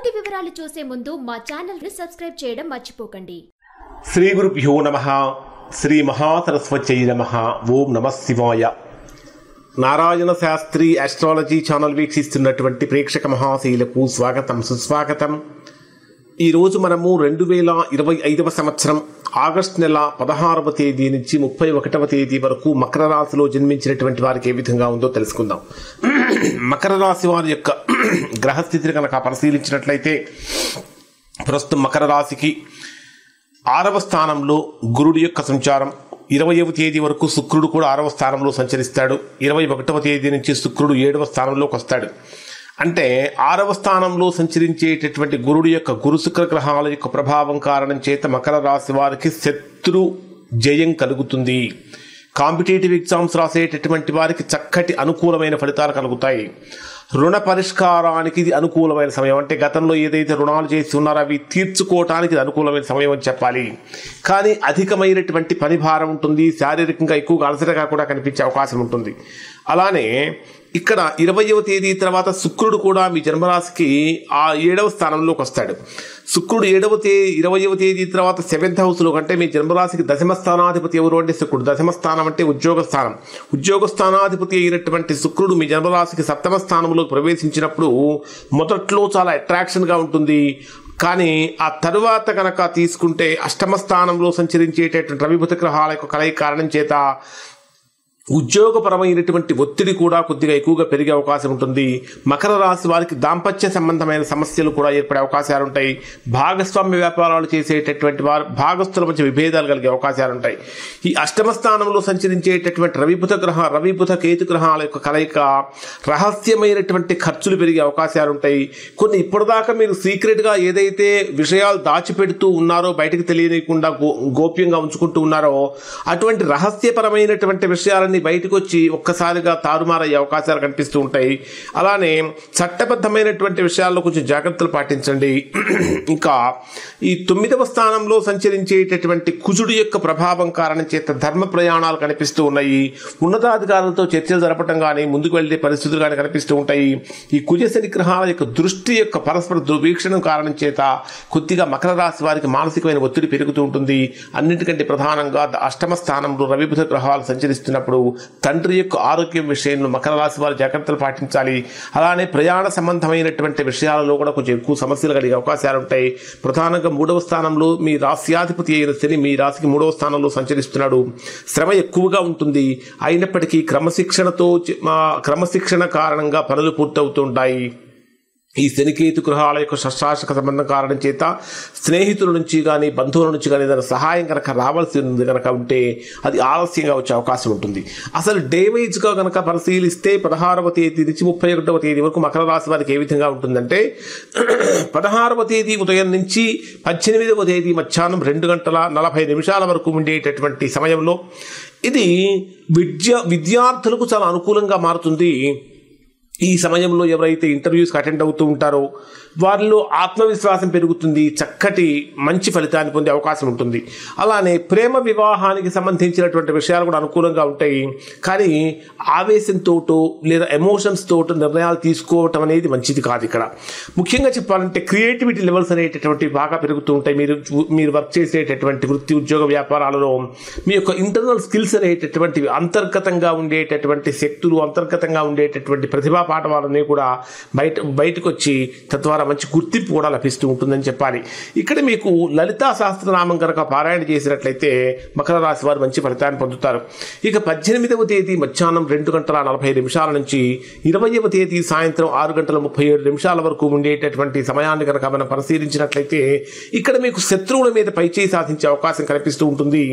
పూర్తి వివరాలు చూసే ముందు మా ఛానల్ ని సబ్స్క్రైబ్ చేయడం మర్చిపోకండి. శ్రీ గురుభ్యో నమః. శ్రీ మహాసరస్వత్యై నమః. ఓం నమః శివాయ. నారాయణ శాస్త్రి ఆస్ట్రాలజీ ఛానల్ వీక్షిస్తున్నటువంటి ప్రేక్షక మహాశీలకు స్వాగతం, సుస్వాగతం. ఈరోజు మనము 2025 సంవత్సరం ఆగస్టు నెల 16వ తేదీ నుంచి 31వ తేదీ వరకు మకర రాశిలో జన్మించినటువంటి వారికి ఏ విధంగా ఉందో తెలుసుకుందాం. మకర రాశి వారి యొక్క గ్రహస్థితిని కనుక పరిశీలించినట్లయితే ప్రస్తుతం మకర రాశికి 6వ స్థానంలో గురుడి యొక్క సంచారం. 20వ తేదీ వరకు శుక్రుడు కూడా 6వ స్థానంలో సంచరిస్తాడు. 21వ తేదీ నుంచి శుక్రుడు 7వ స్థానంలోకి వస్తాడు. అంటే 6వ స్థానంలో సంచరించేటటువంటి గురుడు యొక్క గురు శుక్ర గ్రహాల యొక్క ప్రభావం కారణం చేత మకర రాశి వారికి శత్రు జయం కలుగుతుంది. కాంపిటేటివ్ ఎగ్జామ్స్ రాసేటటువంటి వారికి చక్కటి అనుకూలమైన ఫలితాలు కలుగుతాయి. రుణ పరిష్కారానికి ఇది అనుకూలమైన సమయం. అంటే గతంలో ఏదైతే రుణాలు చేసి ఉన్నారో అవి తీర్చుకోవటానికి ఇది అనుకూలమైన సమయం అని చెప్పాలి. కానీ అధికమైనటువంటి పని భారం ఉంటుంది. శారీరకంగా ఎక్కువగా అలసటగా కూడా కనిపించే అవకాశం ఉంటుంది. అలానే ఇక్కడ 20వ తేదీ తర్వాత శుక్రుడు కూడా మీ జన్మరాశికి ఆ 7వ స్థానంలోకి వస్తాడు. శుక్రుడు 20వ తేదీ తర్వాత 7th హౌస్లో, అంటే మీ జన్మరాశికి దశమ స్థానాధిపతి ఎవరు అంటే శుక్రుడు. దశమ స్థానం అంటే ఉద్యోగ స్థానం. ఉద్యోగ స్థానాధిపతి అయినటువంటి శుక్రుడు మీ జన్మరాశికి 7వ స్థానంలోకి ప్రవేశించినప్పుడు మొదట్లో చాలా అట్రాక్షన్గా ఉంటుంది. కానీ ఆ తరువాత కనుక తీసుకుంటే 8వ స్థానంలో సంచరించేటటువంటి రవిబుధ గ్రహాల యొక్క కలయిక కారణం చేత ఉద్యోగపరమైనటువంటి ఒత్తిడి కూడా కొద్దిగా ఎక్కువగా పెరిగే అవకాశం ఉంటుంది. మకర రాశి వారికి దాంపత్య సంబంధమైన సమస్యలు కూడా ఏర్పడే అవకాశాలు ఉంటాయి. భాగస్వామ్య వ్యాపారాలు చేసేటటువంటి వారు భాగస్థుల మధ్య విభేదాలు కలిగే అవకాశాలు ఉంటాయి. ఈ 8వ స్థానంలో సంచరించేటటువంటి రవిబుధ కేతు గ్రహాల యొక్క కలయిక రహస్యమైనటువంటి ఖర్చులు పెరిగే అవకాశాలు ఉంటాయి. కొన్ని ఇప్పటిదాకా మీరు సీక్రెట్గా ఏదైతే విషయాలు దాచిపెడుతూ ఉన్నారో, బయటకు తెలియకుండా గోప్యంగా ఉంచుకుంటూ ఉన్నారో, అటువంటి రహస్యపరమైనటువంటి విషయాలని బయటకు వచ్చి ఒక్కసారిగా తారుమారయ్యే అవకాశాలు కనిపిస్తూ ఉంటాయి. అలానే చట్టబద్ధమైనటువంటి విషయాల్లో కొంచెం జాగ్రత్తలు పాటించండి. ఇంకా ఈ 9వ స్థానంలో సంచరించేటటువంటి కుజుడు యొక్క ప్రభావం కారణం చేత ధర్మ ప్రయాణాలు కనిపిస్తూ ఉన్నాయి. ఉన్నతాధికారులతో చర్చలు జరపడం కానీ, ముందుకు వెళ్లే పరిస్థితులు కానీ కనిపిస్తూ ఉంటాయి. ఈ కుజ శని గ్రహాల యొక్క దృష్టి యొక్క పరస్పర దుర్వీక్షణం కారణం చేత కొద్దిగా మకర రాశి వారికి మానసికమైన ఒత్తిడి పెరుగుతూ ఉంటుంది. అన్నిటికంటే ప్రధానంగా 8వ స్థానంలో రవిబుధ గ్రహాలు సంచరిస్తున్నప్పుడు తండ్రి యొక్క ఆరోగ్యం విషయంలో మకర రాశి వారు జాగ్రత్తలు పాటించాలి. అలానే ప్రయాణ సంబంధమైనటువంటి విషయాలలో కూడా కొంచెం ఎక్కువ సమస్యలు కలిగే అవకాశాలు ఉంటాయి. ప్రధానంగా 3వ స్థానంలో మీ రాశ్యాధిపతి అయిన శని మీ రాశికి 3వ స్థానంలో సంచరిస్తున్నాడు. శ్రమ ఎక్కువగా ఉంటుంది. అయినప్పటికీ క్రమశిక్షణ కారణంగా పనులు పూర్తవుతూ ఉంటాయి. ఈ శనికేతు గ్రహాల యొక్క షష్టాష్టక సంబంధం కారణం చేత స్నేహితుల నుంచి కానీ, బంధువుల నుంచి కానీ ఏదైనా సహాయం కనుక రావాల్సి ఉంది కనుక ఉంటే అది ఆలస్యంగా వచ్చే అవకాశం ఉంటుంది. అసలు డే వైజ్గా కనుక పరిశీలిస్తే 16వ తేదీ నుంచి 31వ తేదీ వరకు మకర రాశి వారికి ఏ విధంగా ఉంటుందంటే 16వ తేదీ ఉదయం నుంచి 18వ తేదీ మధ్యాహ్నం 2:40 వరకు ఉండేటటువంటి సమయంలో ఇది విద్యార్థులకు చాలా అనుకూలంగా మారుతుంది. ఈ సమయంలో ఎవరైతే ఇంటర్వ్యూస్కి అటెండ్ అవుతూ ఉంటారో వారిలో ఆత్మవిశ్వాసం పెరుగుతుంది. చక్కటి మంచి ఫలితాన్ని పొందే అవకాశం ఉంటుంది. అలానే ప్రేమ వివాహానికి సంబంధించినటువంటి విషయాలు కూడా అనుకూలంగా ఉంటాయి. కానీ ఆవేశంతో లేదా ఎమోషన్స్ తోటి నిర్ణయాలు తీసుకోవటం అనేది మంచిది కాదు. ఇక్కడ ముఖ్యంగా చెప్పాలంటే క్రియేటివిటీ లెవెల్స్ అనేటటువంటివి బాగా పెరుగుతూ ఉంటాయి. మీరు వర్క్ చేసేటటువంటి వృత్తి, ఉద్యోగ, వ్యాపారాలలో మీ యొక్క ఇంటర్నల్ స్కిల్స్ అనేటటువంటివి, అంతర్గతంగా ఉండేటటువంటి శక్తులు, అంతర్గతంగా ఉండేటటువంటి ప్రతిభా పాఠవాలన్నీ కూడా బయటకు వచ్చి తద్వారా మంచి గుర్తింపు కూడా లభిస్తూ ఉంటుందని చెప్పాలి. ఇక్కడ మీకు లలితా సహస్రనామం కనుక పారాయణ చేసినట్లయితే మకర రాశి వారు మంచి ఫలితాన్ని పొందుతారు. ఇక 18వ తేదీ మధ్యాహ్నం 2:40 నుంచి 20వ తేదీ సాయంత్రం 6:37 వరకు ఉండేటటువంటి సమయాన్ని కనుక మనం పరిశీలించినట్లయితే ఇక్కడ మీకు శత్రువుల మీద పైచేయి సాధించే అవకాశం కనిపిస్తూ ఉంటుంది.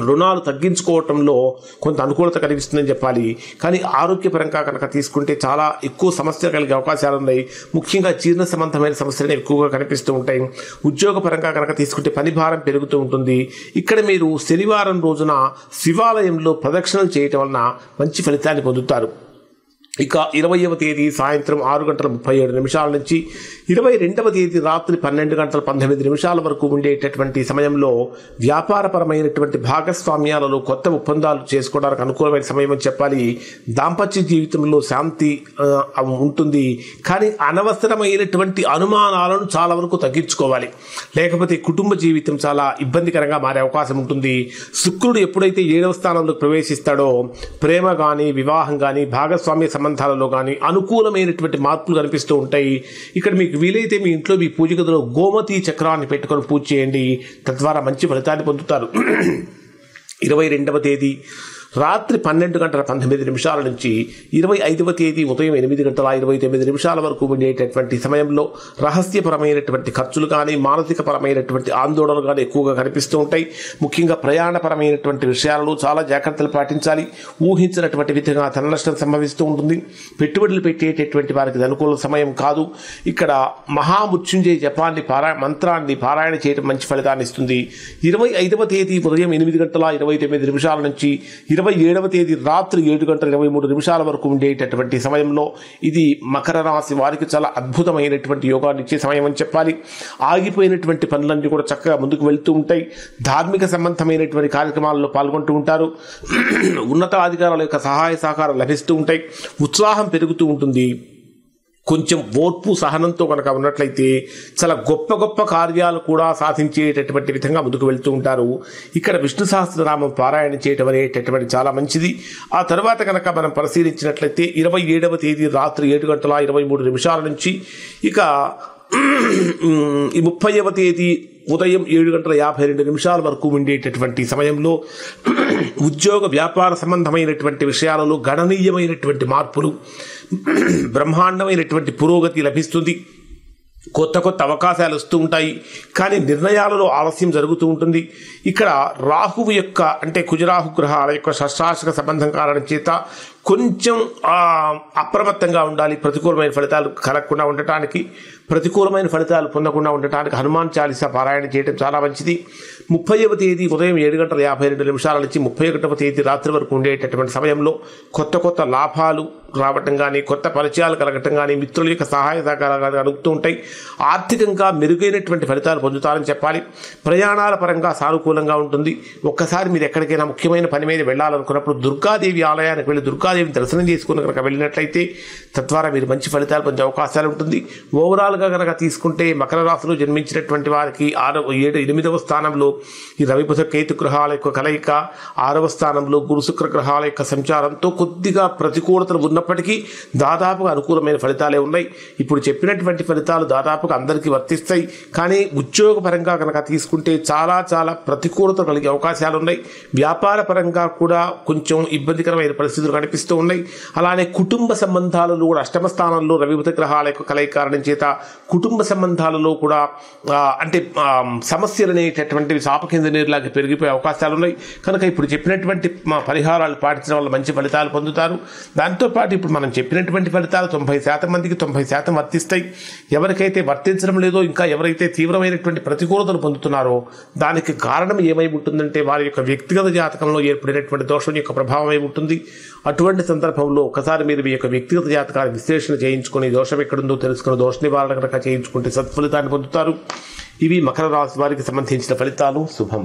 రుణాలు తగ్గించుకోవటంలో కొంత అనుకూలత కనిపిస్తుందని చెప్పాలి. కానీ ఆరోగ్యపరంగా కనుక తీసుకుంటే చాలా ఎక్కువ సమస్యలు కలిగే అవకాశాలు ఉన్నాయి. ముఖ్యంగా జీర్ణ సంబంధమైన సమస్యలు ఎక్కువగా కనిపిస్తూ ఉంటాయి. ఉద్యోగపరంగా కనుక తీసుకుంటే పని భారం పెరుగుతూ ఉంటుంది. ఇక్కడ మీరు శనివారం రోజున శివాలయంలో ప్రదక్షిణలు చేయటం వలన మంచి ఫలితాన్ని పొందుతారు. ఇక 20వ తేదీ సాయంత్రం 6:37 నుంచి 22వ తేదీ రాత్రి 12:19 వరకు ఉండేటటువంటి సమయంలో వ్యాపారపరమైనటువంటి భాగస్వామ్యాలలో కొత్త ఒప్పందాలు చేసుకోవడానికి అనుకూలమైన సమయం అని చెప్పాలి. దాంపత్య జీవితంలో శాంతి ఉంటుంది, కానీ అనవసరమైనటువంటి అనుమానాలను చాలా వరకు తగ్గించుకోవాలి, లేకపోతే కుటుంబ జీవితం చాలా ఇబ్బందికరంగా మారే అవకాశం ఉంటుంది. శుక్రుడు ఎప్పుడైతే 7వ స్థానంలో ప్రవేశిస్తాడో ప్రేమ కానీ వివాహం కానీ భాగస్వామ్య సంబంధాలలో కానీ అనుకూలమైనటువంటి మార్పులు కనిపిస్తూ ఉంటాయి. ఇక్కడ మీకు వీలైతే మీ ఇంట్లో మీ పూజ గదిలో గోమతి చక్రాన్ని పెట్టుకొని పూజ చేయండి, తద్వారా మంచి ఫలితాన్ని పొందుతారు. 22వ తేదీ రాత్రి 12:19 నుంచి 25వ తేదీ ఉదయం 8:29 వరకు ఉండేటటువంటి సమయంలో రహస్యపరమైనటువంటి ఖర్చులు కానీ మానసికపరమైనటువంటి ఆందోళనలు కానీ ఎక్కువగా కనిపిస్తూ ఉంటాయి. ముఖ్యంగా ప్రయాణపరమైనటువంటి విషయాలలో చాలా జాగ్రత్తలు పాటించాలి. ఊహించినటువంటి విధంగా ధన నష్టం సంభవిస్తూ ఉంటుంది. పెట్టుబడులు పెట్టేటటువంటి వారికి అనుకూల సమయం కాదు. ఇక్కడ మహామృత్యుంజయ జపాన్ని మంత్రాన్ని పారాయణ చేయడం మంచి ఫలితాన్ని ఇస్తుంది. 25వ తేదీ ఉదయం 8:29 నుంచి 27వ తేదీ రాత్రి 7:23 వరకు ఉండేటటువంటి సమయంలో ఇది మకర రాశి వారికి చాలా అద్భుతమైనటువంటి యోగాన్ని ఇచ్చే సమయం అని చెప్పాలి. ఆగిపోయినటువంటి పనులన్నీ కూడా చక్కగా ముందుకు వెళ్తూ ఉంటాయి. ధార్మిక సంబంధమైనటువంటి కార్యక్రమాల్లో పాల్గొంటూ ఉంటారు. ఉన్నతాధికారుల యొక్క సహాయ సహకారం లభిస్తూ ఉంటాయి. ఉత్సాహం పెరుగుతూ ఉంటుంది. కొంచెం ఓర్పు సహనంతో కనుక ఉన్నట్లయితే చాలా గొప్ప గొప్ప కార్యాలు కూడా సాధించేటటువంటి విధంగా ముందుకు వెళ్తూ ఉంటారు. ఇక్కడ విష్ణు సహస్రనామం పారాయణ చేయడం అనేటటువంటి చాలా మంచిది. ఆ తర్వాత కనుక మనం పరిశీలించినట్లయితే 27వ తేదీ రాత్రి 7:23 నుంచి ఇక 30వ తేదీ ఉదయం 7:52 వరకు ఉండేటటువంటి సమయంలో ఉద్యోగ వ్యాపార సంబంధమైనటువంటి విషయాలలో గణనీయమైనటువంటి మార్పులు, బ్రహ్మాండమైనటువంటి పురోగతి లభిస్తుంది. కొత్త కొత్త అవకాశాలు వస్తూ ఉంటాయి, కానీ నిర్ణయాలలో ఆలస్యం జరుగుతూ ఉంటుంది. ఇక్కడ రాహువు యొక్క అంటే కుజరాహు గ్రహాల యొక్క షష్టాష్టక సంబంధం కారణం చేత కొంచెం అప్రమత్తంగా ఉండాలి. ప్రతికూలమైన ఫలితాలు కలగకుండా ఉండటానికి, ప్రతికూలమైన ఫలితాలు పొందకుండా ఉండటానికి హనుమాన్ చాలీసా పారాయణ చేయడం చాలా మంచిది. 30వ తేదీ ఉదయం 7:52 నుంచి 31వ తేదీ రాత్రి వరకు ఉండేటటువంటి సమయంలో కొత్త కొత్త లాభాలు రావటం కానీ, కొత్త పరిచయాలు కలగటం కానీ, మిత్రుల యొక్క సహాయ సహకారాలు కలుగుతూ ఉంటాయి. ఆర్థికంగా మెరుగైనటువంటి ఫలితాలు పొందుతారని చెప్పాలి. ప్రయాణాల పరంగా సానుకూలంగా ఉంటుంది. ఒక్కసారి మీరు ఎక్కడికైనా ముఖ్యమైన పని మీద వెళ్ళాలనుకున్నప్పుడు దుర్గాదేవి ఆలయానికి వెళ్ళి దుర్గాదేవిని దర్శనం చేసుకుని కనుక వెళ్ళినట్లయితే తద్వారా మీరు మంచి ఫలితాలు పొందే అవకాశాలు ఉంటుంది. ఓవరాల్గా కనుక తీసుకుంటే మకర రాశిలో జన్మించినటువంటి వారికి 8వ స్థానంలో ఈ రవి బుధ కేతు గ్రహాల యొక్క కలయిక, 6వ స్థానంలో గురు శుక్ర గ్రహాల యొక్క సంచారంతో కొద్దిగా ప్రతికూలతలు ఉన్నప్పటికీ దాదాపుగా అనుకూలమైన ఫలితాలే ఉన్నాయి. ఇప్పుడు చెప్పినటువంటి ఫలితాలు దాదాపుగా అందరికీ వర్తిస్తాయి. కానీ ఉద్యోగపరంగా కనుక తీసుకుంటే చాలా చాలా ప్రతికూలత కలిగే అవకాశాలు ఉన్నాయి. వ్యాపార పరంగా కూడా కొంచెం ఇబ్బందికరమైన పరిస్థితులు కనిపిస్తూ ఉన్నాయి. అలానే కుటుంబ సంబంధాలలో కూడా అష్టమ స్థానంలో రవి బుధ గ్రహాల యొక్క కలయిక కారణం చేత కుటుంబ సంబంధాలలో కూడా అంటే సమస్యలు అనేటటువంటివి చాప కింద నీరులాగా పెరిగిపోయే అవకాశాలు ఉన్నాయి. కనుక ఇప్పుడు చెప్పినటువంటి పరిహారాలు పాటించడం వల్ల మంచి ఫలితాలు పొందుతారు. దాంతోపాటు ఇప్పుడు మనం చెప్పినటువంటి ఫలితాలు 90% మందికి 90% వర్తిస్తాయి. ఎవరికైతే వర్తించడం లేదో, ఇంకా ఎవరైతే తీవ్రమైనటువంటి ప్రతికూలతలు పొందుతున్నారో దానికి కారణం ఏమై ఉంటుందంటే వారి యొక్క వ్యక్తిగత జాతకంలో ఏర్పడినటువంటి దోషం యొక్క ప్రభావం ఏమి ఉంటుంది. అటువంటి సందర్భంలో ఒకసారి మీరు మీ యొక్క వ్యక్తిగత జాతకాన్ని విశ్లేషణ చేయించుకొని దోషం ఎక్కడుందో తెలుసుకుని దోష నివారణ కనుక చేయించుకుంటే సత్ఫలితాన్ని పొందుతారు. ఇవి మకర రాశి వారికి సంబంధించిన ఫలితాలు. శుభం.